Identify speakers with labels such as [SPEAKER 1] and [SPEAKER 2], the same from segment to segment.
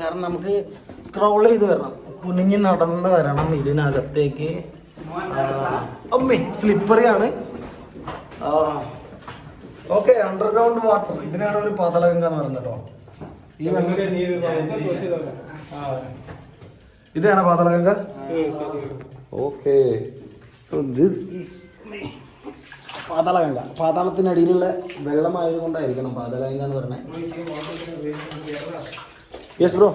[SPEAKER 1] കാരണം നമുക്ക് ക്രൗൾ ചെയ്ത് വരണം, കുനിഞ്ഞ് നടന്ന് വരണം ഇതിനകത്തേക്ക്. അമ്മേ സ്ലിപ്പറിയാണ്. ഓക്കെ, അണ്ടർഗ്രൗണ്ട് വാട്ടർ, ഇതിനാണ് ഒരു പാതാളഗംഗ എന്ന് പറയുന്നത് കേട്ടോ. ഈ ഇതാണ് Patalaganga. Okay, this is Patalaganga. പാതാളത്തിനടിയിലുള്ള വെള്ളമായത് കൊണ്ടായിരിക്കണം പാതാളഗംഗ എന്ന് പറഞ്ഞത്. Yes bro.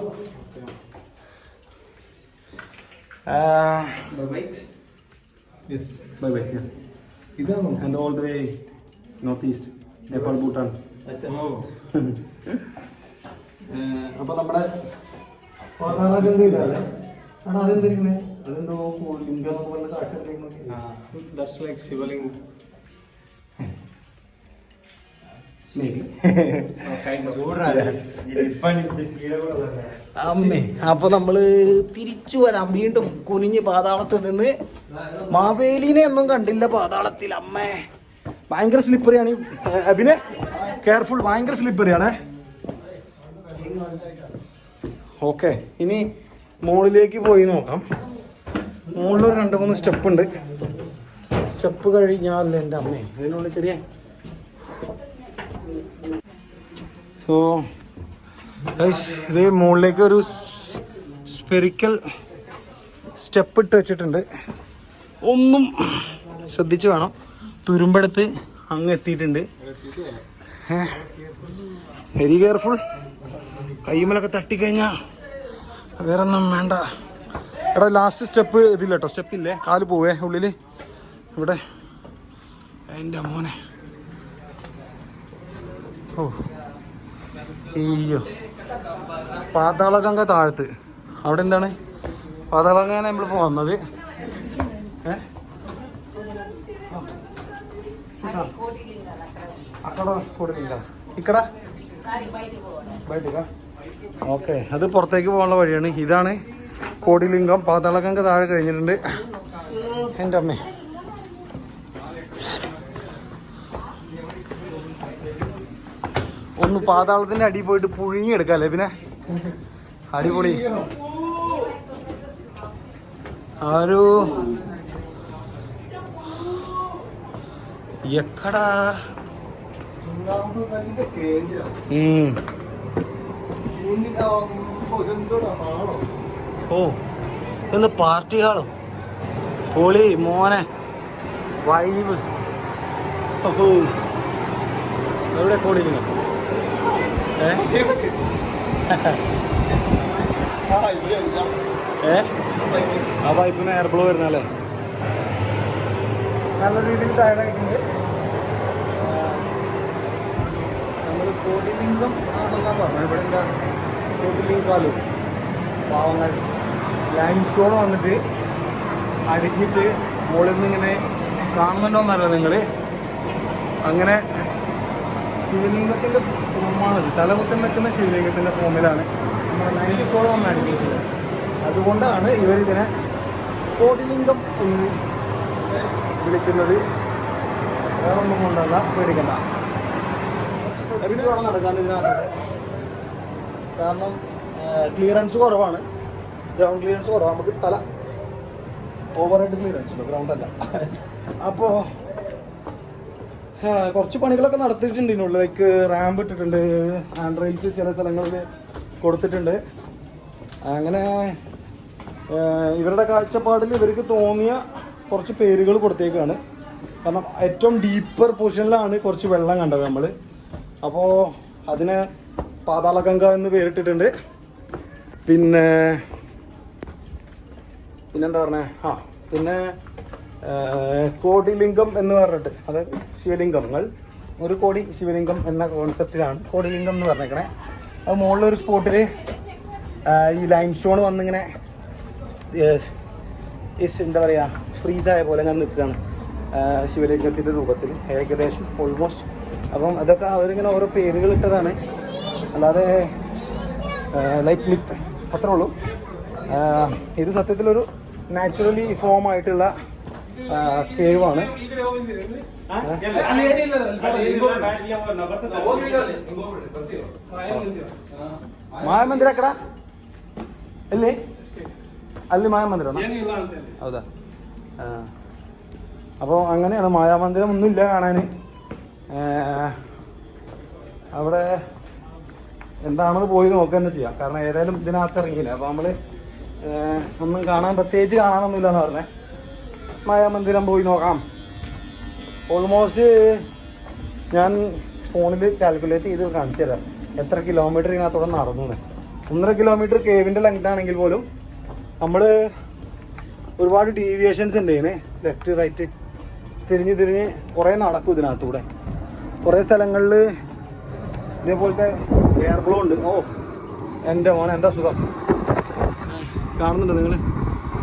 [SPEAKER 1] ഇതാണ് and all the way north east, Nepal, Bhutan. അപ്പൊ നമ്മുടെ പാതാളഗംഗയിലല്ലേ ആണ് അതെന്തിരിക്കണേ? അതെന്തോ ലിംഗം എന്നൊക്കെ പറഞ്ഞ കാഴ്ച.
[SPEAKER 2] ശിവലിംഗം.
[SPEAKER 1] അമ്മേ, അപ്പൊ നമ്മള് തിരിച്ചു വരാം. വീണ്ടും കുനിഞ്ഞ് പാതാളത്തിൽ നിന്ന്. മാവേലിനെ ഒന്നും കണ്ടില്ല പാതാളത്തിൽ. അമ്മേ, ഭയങ്കര സ്ലിപ്പറിയാണ്. അഭിനെ കെയർഫുൾ, ഭയങ്കര സ്ലിപ്പറിയാണ്. ഓക്കെ, ഇനി മുകളിലേക്ക് പോയി നോക്കാം. മുകളിലൊരു 2-3 സ്റ്റെപ്പ് ഉണ്ട്. സ്റ്റെപ്പ് കഴിഞ്ഞാൽ എൻ്റെ അമ്മേ ഇതിനുള്ളിൽ ചെറിയ സോ ഇത് മുകളിലേക്ക് ഒരു സ്പെറിക്കൽ സ്റ്റെപ്പ് ഇട്ട് വെച്ചിട്ടുണ്ട്. ഒന്നും ശ്രദ്ധിച്ച് വേണം. തുരുമ്പെടുത്ത് അങ്ങ് എത്തിയിട്ടുണ്ട്. Very careful. കൈമലൊക്കെ തട്ടിക്കഴിഞ്ഞാൽ വേറെ ഒന്നും വേണ്ട. എടാ ലാസ്റ്റ് സ്റ്റെപ്പ് ഇതില്ല കേട്ടോ, സ്റ്റെപ്പില്ലേ, കാല് പോവേ ഉള്ളിൽ ഇവിടെ. എൻ്റെ മോനെ, ഓ അയ്യോ, പാതാളഗംഗ താഴത്ത്. അവിടെ എന്താണ് പാതാളഗംഗ നമ്മളിപ്പോൾ വന്നത്. అక్కడ కూడలింగ ఇక్కడ బయటగా. ഓക്കെ, അത് പുറത്തേക്ക് പോകാനുള്ള വഴിയാണ്. ഇതാണ് കോടിലിംഗം. പാതാളഗംഗ താഴെ കഴിഞ്ഞിട്ടുണ്ട്. എൻ്റെ അമ്മേ, ഒന്ന് പാതാളത്തിൻ്റെ അടി പോയിട്ട് പുഴുങ്ങിയെടുക്കാല്ലേ പിന്നെ. അടിപൊളി. ആരോ എക്കടാ. ഓ, ഇന്ന് പാർട്ടി ഹാളും പൊളി മോനെ, വൈബ്. ഓഹോ, എവിടെ കോടിലിംഗം? ആ പൈപ്പ് എയർ ഫ്ലോ വരുന്നല്ലേ. നല്ല രീതിയിൽ ടയർഡായിട്ടുണ്ട്. നമ്മൾ കോടിലിംഗം ആണെന്നാണ് പറഞ്ഞത്. ഇവിടെ എന്താ കോടിലിംഗാലും പാവങ്ങൾ ലൈം സ്റ്റോൺ വന്നിട്ട് അടിഞ്ഞിട്ട് മുകളിൽ നിന്ന് ഇങ്ങനെ കാണുന്നുണ്ടോന്നറിയോ നിങ്ങൾ? അങ്ങനെ ശിവലിംഗത്തിൻ്റെ ഫോമാണത്. തലകുത്തൽ നിൽക്കുന്ന ശിവലിംഗത്തിൻ്റെ ഫോമിലാണ് നമ്മുടെ ലൈം സ്റ്റോൺ വന്ന് അടിഞ്ഞിട്ടുള്ളത്. അതുകൊണ്ടാണ് ഇവരിതിനെ കോടിലിംഗം എന്ന് വിളിക്കുന്നത്. വേറൊന്നും കൊണ്ടല്ല, പേടിക്കണ്ട. തിരിച്ചു വേണം നടക്കാൻ ഇതിനകത്ത്. കാരണം ക്ലിയറൻസ് കുറവാണ്, ഗ്രൗണ്ട് ക്ലിയറൻസ് കുറവാണ്. നമുക്ക് തല ഓവർ ഹെഡ് ക്ലിയറൻസ് ഉണ്ട്, ഗ്രൗണ്ടല്ല. അപ്പോൾ കുറച്ച് പണികളൊക്കെ നടത്തിയിട്ടുണ്ട് ഇതിനുള്ളിൽ. ലൈക്ക് റാമ്പ് ഇട്ടിട്ടുണ്ട്, ഹാൻഡ് റെയിൽസ് ചില സ്ഥലങ്ങളിൽ കൊടുത്തിട്ടുണ്ട്. അങ്ങനെ ഇവരുടെ കാഴ്ചപ്പാടിൽ ഇവർക്ക് തോന്നിയ കുറച്ച് പേരുകൾ കൊടുത്തേക്കാണ്. കാരണം ഏറ്റവും ഡീപ്പർ പൊസിഷനിലാണ് കുറച്ച് വെള്ളം കണ്ടത് നമ്മൾ. അപ്പോൾ അതിന് പാതാളഗംഗ എന്ന് പേരിട്ടിട്ടുണ്ട്. പിന്നെന്താ പറഞ്ഞേ, പിന്നെ കോടിലിംഗം എന്ന് പറഞ്ഞിട്ട്, അതായത് ശിവലിംഗങ്ങൾ, 1 കോടി ശിവലിംഗം എന്ന കോൺസെപ്റ്റിലാണ് കോടിലിംഗം എന്ന് പറഞ്ഞേക്കണേ. അത് മുകളിലൊരു സ്പോട്ടിൽ ഈ ലൈം സ്റ്റോൺ വന്നിങ്ങനെ എന്താ പറയുക, ഫ്രീസായ പോലെ അങ്ങനെ നിൽക്കുകയാണ് ശിവലിംഗത്തിൻ്റെ രൂപത്തിൽ ഏകദേശം ഓൾമോസ്റ്റ്. അപ്പം അതൊക്കെ അവരിങ്ങനെ ഓരോ പേരുകൾ ഇട്ടതാണ്, അല്ലാതെ ലൈക്ക് മിത്ത് അത്രേ ഉള്ളൂ. ഇത് സത്യത്തിലൊരു നാച്ചുറലി ഫോം ആയിട്ടുള്ള കേവാണ്. മായമന്ദിര അക്കട ಅಲ್ಲೇ ಅಲ್ಲಿ മായാമന്ദിരം ಹೌದಾ അപ്പോൾ അങ്ങനെയാണ് മായാമന്ദിരം ഒന്നുമില്ല കാണാൻ അവിടെ എന്താണെന്ന് പോയി നോക്കുക തന്നെ ചെയ്യാം കാരണം ഏതായാലും ഇതിനകത്ത് ഇറങ്ങിയില്ല അപ്പോൾ നമ്മൾ ഒന്നും കാണാൻ പ്രത്യേകിച്ച് കാണാനൊന്നുമില്ല എന്ന് പറഞ്ഞേ മായാമന്ദിരം പോയി നോക്കാം ഓൾമോസ്റ്റ് ഞാൻ ഫോണിൽ കാൽക്കുലേറ്റ് ചെയ്ത് കാണിച്ചു തരാം എത്ര കിലോമീറ്റർ ഇതിനകത്തോടെ നടന്നു 1.5 കിലോമീറ്റർ കേവിൻ്റെ ലെങ്ത് ആണെങ്കിൽ പോലും നമ്മൾ ഒരുപാട് ഡീവിയേഷൻസ് ഉണ്ട് ഇതിന് ലെഫ്റ്റ് റൈറ്റ് തിരിഞ്ഞ് കുറേ നടക്കും ഇതിനകത്തൂടെ കുറേ സ്ഥലങ്ങളിൽ ഇതേപോലത്തെ എയർ ബ്ലോ ഉണ്ട് ഓ എൻ്റെ മോനെ എന്താ സുഖം കാണുന്നുണ്ട് നിങ്ങൾ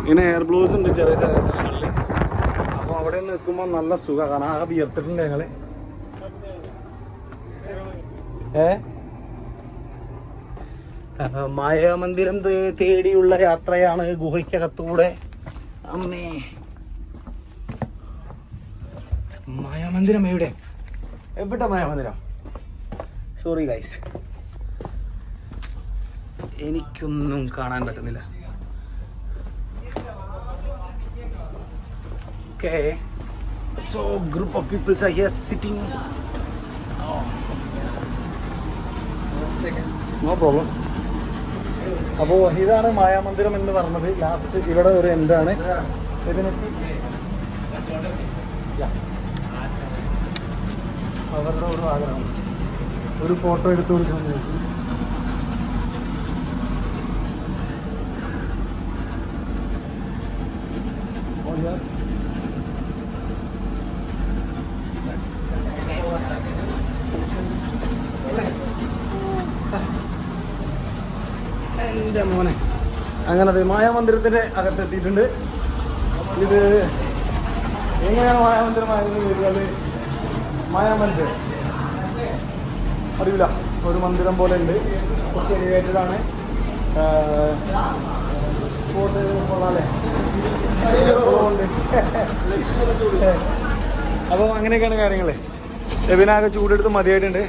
[SPEAKER 1] ഇങ്ങനെ എയർ ബ്ലോസ് ഉണ്ട് ചെറിയ ചെറിയ സ്ഥലങ്ങളിൽ അപ്പോൾ അവിടെ നിൽക്കുമ്പോൾ നല്ല സുഖമാണ് കാരണം ആകെ വിയർത്തിട്ടുണ്ട് ഞങ്ങൾ മായാമന്ദിരം തേടിയുള്ള യാത്രയാണ് ഗുഹയ്ക്കകത്തൂടെ അമ്മേ മായാമന്ദിരം എവിടെ മായാമന്ദിരം സോറി ഗൈസ് എനിക്കൊന്നും കാണാൻ പറ്റുന്നില്ല okay so group of peoples are here sitting no problem അപ്പോൾ ഇതാണ് മായാമന്ദിരം എന്ന് പറഞ്ഞത് ലാസ്റ്റ് ഇവിടെ ഒരു എൻഡാണ് ഇതിനൊക്കെ അവരുടെ ഒരു ആഗ്രഹം ഒരു ഫോട്ടോ എടുത്തു കൊടുക്കണമെന്ന് ചോദിച്ചു എൻ്റെ മോനെ അങ്ങനെ മായാമന്ദിരത്തിൻ്റെ അകത്തെത്തിയിട്ടുണ്ട് ഇത് എങ്ങനെയാണ് മായാമന്ദിരമായതെന്ന് ചോദിച്ചാൽ മായാമന്ദിരം അറിയില്ല ഒരു മന്ദിരം പോലെ ഉണ്ട് കുറച്ച് എലിവേറ്റഡാണ് സ്പോട്ട് കൊള്ളാല്ലേ ഉണ്ട് അപ്പോൾ അങ്ങനെയൊക്കെയാണ് കാര്യങ്ങൾ എബിനാകെ ചൂടെടുത്ത് മതിയായിട്ടുണ്ട്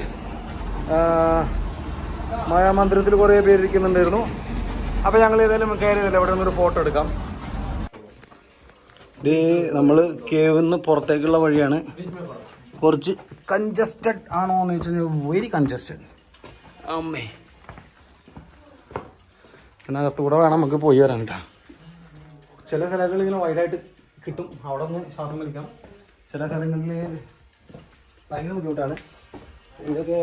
[SPEAKER 1] മായാമന്ദിരത്തിൽ കുറേ പേരിരിക്കുന്നുണ്ടായിരുന്നു അപ്പോൾ ഞങ്ങൾ ഏതായാലും കയറിയതല്ലേ അവിടെ നിന്നൊരു ഫോട്ടോ എടുക്കാം ഇത് നമ്മൾ കേവിൽ നിന്ന് പുറത്തേക്കുള്ള വഴിയാണ് കുറച്ച് കൺജസ്റ്റഡ് ആണോ എന്ന് ചോദിച്ചാൽ വെരി കൺജസ്റ്റഡ് അമ്മേ ഇതിനകത്തൂടെ വേണം നമുക്ക് പോയി വരാൻ കേട്ടോ ചില സ്ഥലങ്ങളിൽ ഇങ്ങനെ വൈഡായിട്ട് കിട്ടും അവിടെ നിന്ന് ശ്വാസം വലിക്കാം ചില സ്ഥലങ്ങളിൽ ഭയങ്കര ബുദ്ധിമുട്ടാണ് ഇതൊക്കെ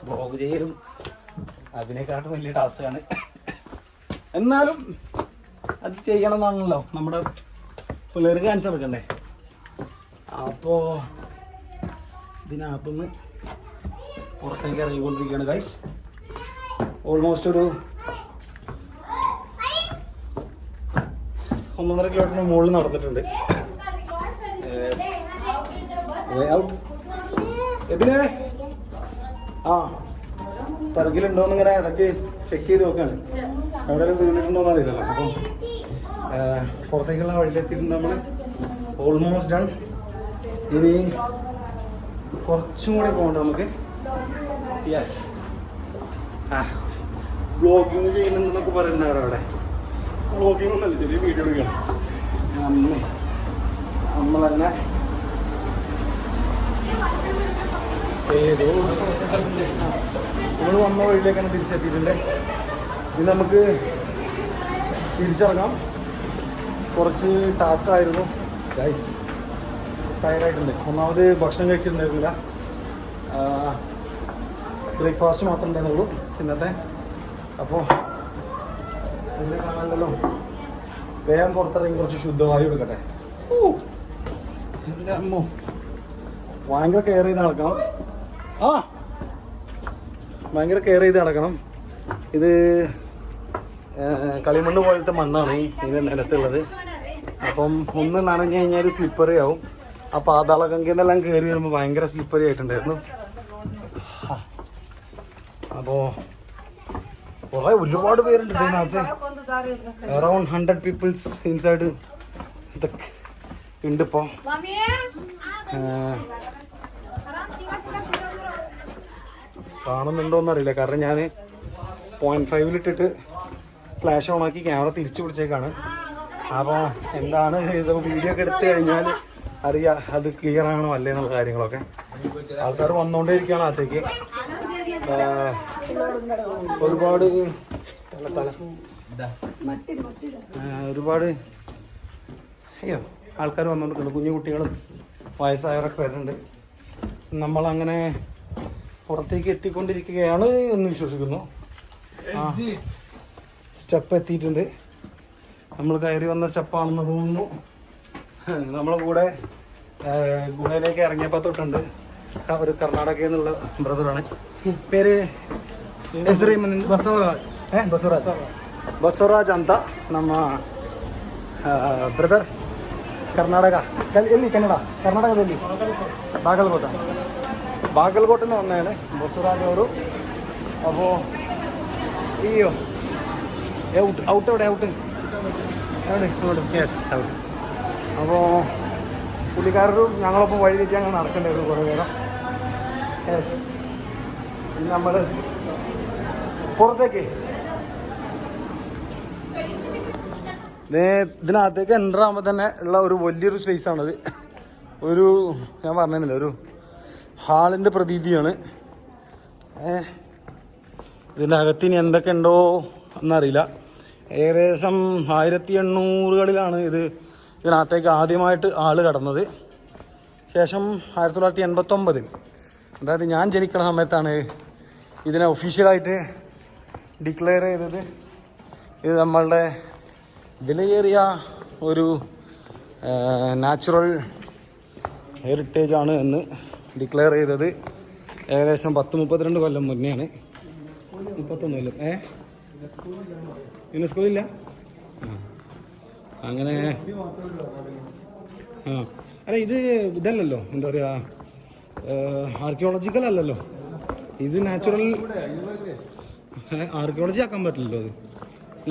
[SPEAKER 1] ബ്ലോഗ് ചെയ്യലും അതിനെക്കാട്ടും വലിയ ടാസ്ക്കാണ് എന്നാലും അത് ചെയ്യണം എന്നാണല്ലോ നമ്മുടെ പിള്ളേർക്ക് കാണിച്ചു കൊടുക്കണ്ടേ അപ്പോൾ ഇതിനകത്തുനിന്ന് പുറത്തേക്ക് ഇറങ്ങിക്കൊണ്ടിരിക്കുകയാണ് ഗൈസ് ഓൾമോസ്റ്റ് ഒരു 1.5 കിലോമീറ്ററിന് മുകളിൽ നടന്നിട്ടുണ്ട് എതിനെ ആ പിറകിലുണ്ടോയെന്ന് ഇങ്ങനെ ഇടയ്ക്ക് ചെക്ക് ചെയ്ത് നോക്കുകയാണ് എവിടെയെങ്കിലും വീണിട്ടുണ്ടോയെന്ന് അറിയില്ലല്ലോ അപ്പം പുറത്തേക്കുള്ള വഴിയിലെത്തിയിട്ടുണ്ട് നമ്മൾ ഓൾമോസ്റ്റ് ഡൺ ഇനി കുറച്ചും കൂടി പോകണ്ട നമുക്ക് യെസ് ആ ബ്ലോഗിങ് ചെയ്യുന്നുണ്ടെന്നൊക്കെ പറയുന്നുണ്ട് അവിടെ ബ്ലോഗിങ് ഒന്നല്ല ചെറിയ വീഡിയോ എടുക്കണം അമ്മേ നമ്മളെന്നെ ഏതോ നമ്മൾ വന്ന വഴിയിലേക്കാണ് തിരിച്ചെത്തിയിട്ടുണ്ട് ഇനി നമുക്ക് തിരിച്ചിറങ്ങാം കുറച്ച് ടാസ്ക് ആയിരുന്നു ഗൈസ് ടയർഡായിട്ടുണ്ട് ഒന്നാമത് ഭക്ഷണം കഴിച്ചിട്ടുണ്ടായിരുന്നില്ല ബ്രേക്ക്ഫാസ്റ്റ് മാത്രം ഉണ്ടായിരുന്നുള്ളൂ ഇന്നത്തെ അപ്പോൾ എന്നെ കാണാനല്ലോ വേഗം പുറത്തിറങ്ങി കുറച്ച് ശുദ്ധവായു എടുക്കട്ടെ എൻ്റെ അമ്മോ ഭയങ്കര കെയർ ചെയ്ത് നടക്കണം ഭയങ്കര കെയർ ചെയ്ത് നടക്കണം ഇത് കളിമണ്ണ് പോലത്തെ മണ്ണാണ് ഇത് നിലത്തുള്ളത് അപ്പം ഒന്ന് നനഞ്ഞു കഴിഞ്ഞാൽ സ്ലിപ്പറി ആവും ആ പാതാളഗംഗയെന്നെല്ലാം കയറി വരുമ്പോൾ ഭയങ്കര സ്ലിപ്പറി ആയിട്ടുണ്ടായിരുന്നു അപ്പോൾ ഒരുപാട് പേരുണ്ട് ഇതിനകത്ത് അറൗണ്ട് 100 പീപ്പിൾസ് ഇൻസൈഡ് ഇതൊക്കെ ഉണ്ട് ഇപ്പോൾ കാണുന്നുണ്ടോയെന്നറിയില്ല കാരണം ഞാൻ 0.5 ഫ്ലാഷ് ഓൺ ആക്കി ക്യാമറ തിരിച്ചു പിടിച്ചേക്കാണ്. അപ്പോൾ എന്താണ് ഇത് വീഡിയോ ഒക്കെ എടുത്തു കഴിഞ്ഞാൽ അറിയാം അത് ക്ലിയർ ആണോ അല്ലേ എന്നുള്ള കാര്യങ്ങളൊക്കെ. ആൾക്കാർ വന്നുകൊണ്ടേ ഇരിക്കുകയാണ് അകത്തേക്ക്. ഒരുപാട് അയ്യോ ആൾക്കാർ വന്നുകൊണ്ടിരിക്കുന്നുണ്ട്. കുഞ്ഞു കുട്ടികളും വയസ്സായവരൊക്കെ വരുന്നുണ്ട്. നമ്മളങ്ങനെ പുറത്തേക്ക് എത്തിക്കൊണ്ടിരിക്കുകയാണ് എന്ന് വിശ്വസിക്കുന്നു. സ്റ്റെപ്പ് എത്തിയിട്ടുണ്ട്. നമ്മൾ കയറി വന്ന സ്റ്റെപ്പാണെന്ന് തോന്നുന്നു. നമ്മളെ കൂടെ ഗുഹയിലേക്ക് ഇറങ്ങിയപ്പോൾ തൊട്ടുണ്ട് ഒരു കർണാടകയിൽ നിന്നുള്ള ബ്രദറാണ്. പേര് ಬಸವರಾಜ್ ಅಂತ ನಮ್ಮ ಬ್ರದರ್. ಕರ್ನಾಟಕ ಎಲ್ಲಿ ಕನ್ನಡ ಕರ್ನಾಟಕದಲ್ಲಿ ಬಾಗಲಕೋಟೆನ വന്നതാണ് ബസവരാജ് ಅವರು. അപ്പോൾ അയ്യോ ഔട്ട് എവിടെ ഔട്ട് യെസ് ഔട്ട്. അപ്പോൾ പുള്ളിക്കാരൊരു ഞങ്ങളൊപ്പം വഴി തെറ്റി അങ്ങനെ നടക്കേണ്ടത് കുറേ നേരം. യെസ് നമ്മൾ പുറത്തേക്ക് ഇതിനകത്തേക്ക് എൻ്റർ ആകുമ്പോൾ തന്നെ ഉള്ള ഒരു വലിയൊരു സ്പേസാണത്. ഒരു ഞാൻ പറഞ്ഞില്ല ഒരു ഹാളിൻ്റെ പ്രതീതിയാണ്. ഇതിനകത്തിന് എന്തൊക്കെ ഉണ്ടോ എന്നറിയില്ല. ഏകദേശം 1800-കളിലാണ് ഇതിനകത്തേക്ക് ആദ്യമായിട്ട് ആൾ കടന്നത്. ശേഷം 1989 അതായത് ഞാൻ ജനിക്കുന്ന സമയത്താണ് ഇതിനെ ഒഫീഷ്യലായിട്ട് ഡിക്ലെയർ ചെയ്തത്. ഇത് നമ്മളുടെ വിലയേറിയ ഒരു നാച്ചുറൽ ഹെറിറ്റേജ് ആണ് എന്ന് ഡിക്ലെയർ ചെയ്തത് ഏകദേശം 10-32 കൊല്ലം മുന്നെയാണ്. 31 കൊല്ലം യുനെസ്കോയില്ല. അങ്ങനെ അല്ല ഇത് ഇതല്ലല്ലോ, എന്താ പറയുക, ആർക്കിയോളജിക്കൽ അല്ലല്ലോ ഇത്. നാച്ചുറൽ ആർക്കിയോളജി ആക്കാൻ പറ്റില്ലല്ലോ. അത്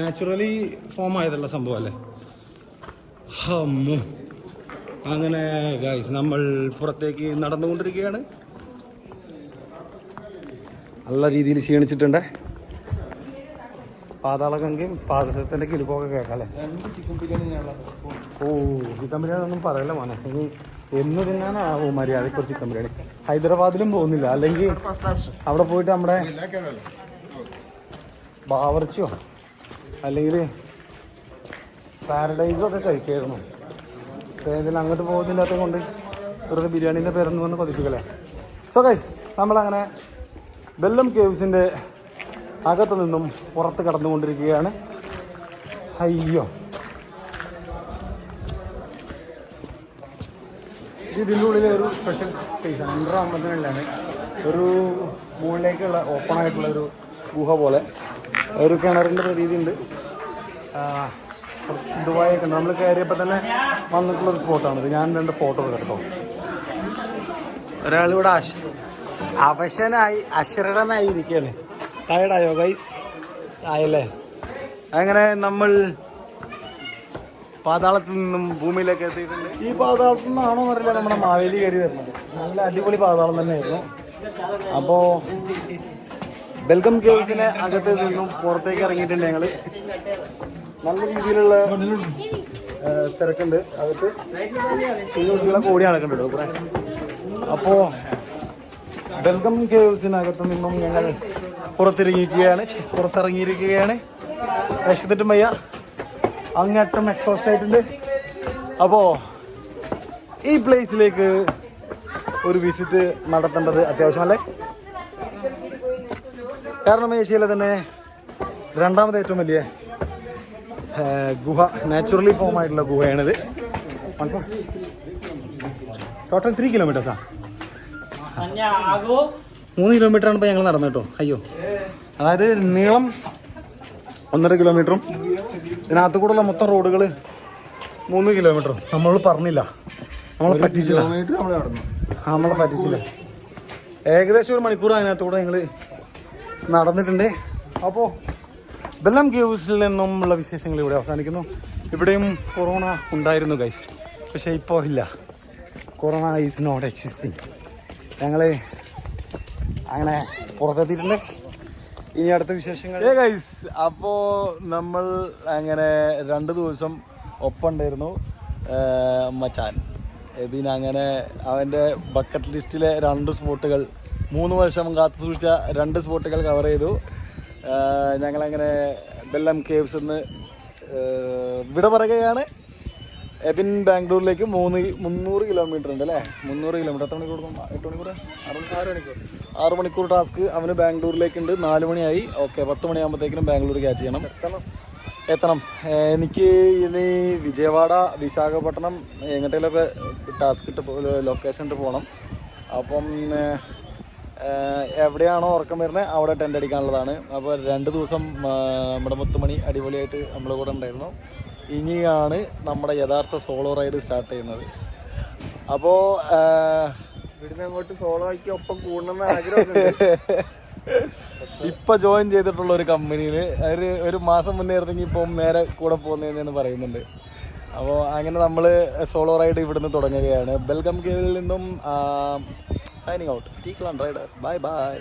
[SPEAKER 1] നാച്ചുറലി ഫോം ആയതുള്ള സംഭവം അല്ലേ. അങ്ങനെ ഗൈസ് നമ്മൾ പുറത്തേക്ക് നടന്നുകൊണ്ടിരിക്കുകയാണ്. നല്ല രീതിയിൽ ക്ഷീണിച്ചിട്ടുണ്ട്. പാതാളഗംഗയും പാദസരത്തിൻ്റെ കിലുക്കൊക്കെ കേൾക്കാം അല്ലേ. ചിക്കൻ ബിരിയാണി ഒന്നും പറയല്ല മോനെ. ഇനി എന്ന് തിന്നാനാവോ മര്യാദയ്ക്ക് ചിക്കൻ ബിരിയാണി. ഹൈദരാബാദിലും പോകുന്നില്ല, അല്ലെങ്കിൽ അവിടെ പോയിട്ട് നമ്മുടെ ബാവർച്ചിയോ അല്ലെങ്കിൽ പാരഡൈസോ ഒക്കെ കഴിക്കായിരുന്നു. ഇതിൽ അങ്ങോട്ട് പോകുന്നില്ലാത്ത കൊണ്ട് വെറുതെ ബിരിയാണീൻ്റെ പേരൊന്നും വന്ന് കൊതിപ്പിക്കല്ലേ. സോ ഗൈസ് നമ്മളങ്ങനെ ബെല്ലം കേവ്സിൻ്റെ അകത്ത് നിന്നും പുറത്ത് കടന്നുകൊണ്ടിരിക്കുകയാണ്. അയ്യോ ഇതിൻ്റെ ഉള്ളിൽ ഒരു സ്പെഷ്യൽ സ്പേസാണ്. എൻ്റർ ആകുമ്പോഴത്തേനാണ് ഒരു മുകളിലേക്കുള്ള ഓപ്പൺ ആയിട്ടുള്ള ഒരു ഗുഹ പോലെ ഒരു കിണറിൻ്റെ പ്രതീതി ഉണ്ട്. ദുബായൊക്കെ ഉണ്ട്. നമ്മൾ കയറിയപ്പോൾ തന്നെ വന്നിട്ടുള്ളൊരു സ്പോട്ടാണിത്. ഞാൻ 2 ഫോട്ടോ എടുത്തോ. ഒരാളിവിടെ അവശനായി അശ്രടനായി ഇരിക്കുകയാണ്. ടയർഡായോ ഗൈസ്? ആയല്ലേ. അങ്ങനെ നമ്മൾ പാതാളത്തിൽ നിന്നും ഭൂമിയിലേക്ക് എത്തിയിട്ടുണ്ട്. ഈ പാതാളത്തിൽ നിന്നാണോ എന്നറിയില്ല നമ്മുടെ മാവേലി കയറി വരുന്നത്. നല്ല അടിപൊളി പാതാളം തന്നെയായിരുന്നു. അപ്പോൾ വെൽക്കം കേവ്സിനെ അകത്ത് നിന്നും പുറത്തേക്ക് ഇറങ്ങിയിട്ടുണ്ട് ഞങ്ങൾ. നല്ല രീതിയിലുള്ള തിരക്കുണ്ട് അകത്ത്. കുട്ടികളൊക്കെ ഓടി നടക്കുന്നുണ്ട് ഇവിടെ. അപ്പോൾ വെൽക്കം കേവ്സിനകത്ത് നിന്നും ഞങ്ങൾ പുറത്തിറങ്ങിയിരിക്കുകയാണ്. രക്ഷത്തിട്ടും വയ്യ, അങ്ങേറ്റം എക്സോസ്റ്റ് ആയിട്ടുണ്ട്. അപ്പോൾ ഈ പ്ലേസിലേക്ക് ഒരു വിസിറ്റ് നടത്തേണ്ടത് അത്യാവശ്യമല്ലേ. കാരണം ഏഷ്യയിലെ തന്നെ 2ാമത് ഏറ്റവും വലിയ ഗുഹ, നാച്ചുറലി ഫോം ആയിട്ടുള്ള ഗുഹയാണിത്. ടോട്ടൽ 3 കിലോമീറ്റേഴ്സാണ്. 3 കിലോമീറ്ററാണ് ഇപ്പോൾ ഞങ്ങൾ നടന്നു കേട്ടോ. അയ്യോ, അതായത് നീളം 1.5 കിലോമീറ്ററും ഇതിനകത്ത് കൂടെയുള്ള മൊത്തം റോഡുകൾ 3 കിലോമീറ്ററും. നമ്മൾ പറഞ്ഞില്ല, നമ്മളെ പറ്റിച്ചില്ല. ഏകദേശം 1 മണിക്കൂർ അതിനകത്തൂടെ ഞങ്ങൾ നടന്നിട്ടുണ്ട്. അപ്പോൾ ബെല്ലം കേവ്സിൽ നിന്നുമുള്ള വിശേഷങ്ങൾ ഇവിടെ അവസാനിക്കുന്നു. ഇവിടെയും കൊറോണ ഉണ്ടായിരുന്നു ഗൈസ്, പക്ഷേ ഇപ്പോൾ ഇല്ല. Corona is not existing. ഞങ്ങൾ അങ്ങനെ പുറത്തെത്തിയിട്ടുണ്ട്. ഇനി അടുത്ത വിശേഷങ്ങൾ ഗൈസ്. അപ്പോൾ നമ്മൾ അങ്ങനെ 2 ദിവസം ഒപ്പം ഉണ്ടായിരുന്നു മച്ചാൻ പിന്നെ അങ്ങനെ അവൻ്റെ ബക്കറ്റ് ലിസ്റ്റിലെ 2 സ്പോട്ടുകൾ 3 വർഷം കാത്തു സൂക്ഷിച്ച 2 സ്പോട്ടുകൾ കവർ ചെയ്തു. ഞങ്ങളങ്ങനെ ബെല്ലം കേവ്സ് നിന്ന് വിട പറയുകയാണ്. എബിൻ ബാംഗ്ലൂരിലേക്ക് 300 കിലോമീറ്റർ ഉണ്ട് അല്ലേ? 300 കിലോമീറ്റർ. എത്ര മണിക്കൂർ കൊടുക്കും? 8 മണിക്കൂർ? 6 മണിക്കൂർ ടാസ്ക്. അവന് ബാംഗ്ലൂരിലേക്കുണ്ട്. 4 മണിയായി. ഓക്കെ, 10 മണിയാകുമ്പോഴത്തേക്കിനും ബാംഗ്ലൂർ ക്യാച്ച് ചെയ്യണം, എത്തണം. എനിക്ക് ഇനി വിജയവാഡ, വിശാഖപട്ടണം എങ്ങോട്ടേലൊക്കെ ടാസ്ക് ഇട്ട് ലൊക്കേഷൻ ഇട്ട് പോകണം. അപ്പം എവിടെയാണോ ഉറക്കം വരുന്നത് അവിടെ ടെൻ്റ് അടിക്കാനുള്ളതാണ്. അപ്പോൾ 2 ദിവസം നമ്മുടെ മുത്തുമണി അടിപൊളിയായിട്ട് നമ്മുടെ കൂടെ ഉണ്ടായിരുന്നു. ഇനിയാണ് നമ്മുടെ യഥാർത്ഥ സോളോ റൈഡ് സ്റ്റാർട്ട് ചെയ്യുന്നത്. അപ്പോൾ
[SPEAKER 2] ഇവിടുന്ന് അങ്ങോട്ട് സോളോ ആക്കി ഒപ്പം കൂടണമെന്ന് ആഗ്രഹമുണ്ട്.
[SPEAKER 1] ഇപ്പം ജോയിൻ ചെയ്തിട്ടുള്ള ഒരു കമ്പനിയിൽ ഒരു മാസം മുന്നേ ആയിരുന്നെങ്കിൽ ഇപ്പം നേരെ കൂടെ പോകുന്നതെന്ന് പറയുന്നുണ്ട്. അപ്പോൾ അങ്ങനെ നമ്മൾ സോളോ റൈഡ് ഇവിടുന്ന് തുടങ്ങുകയാണ്. ബെൽഗം കേവിൽ നിന്നും സൈനിങ് ഔട്ട്. ടീക്ലാൻ റൈഡേഴ്സ്. Bye by.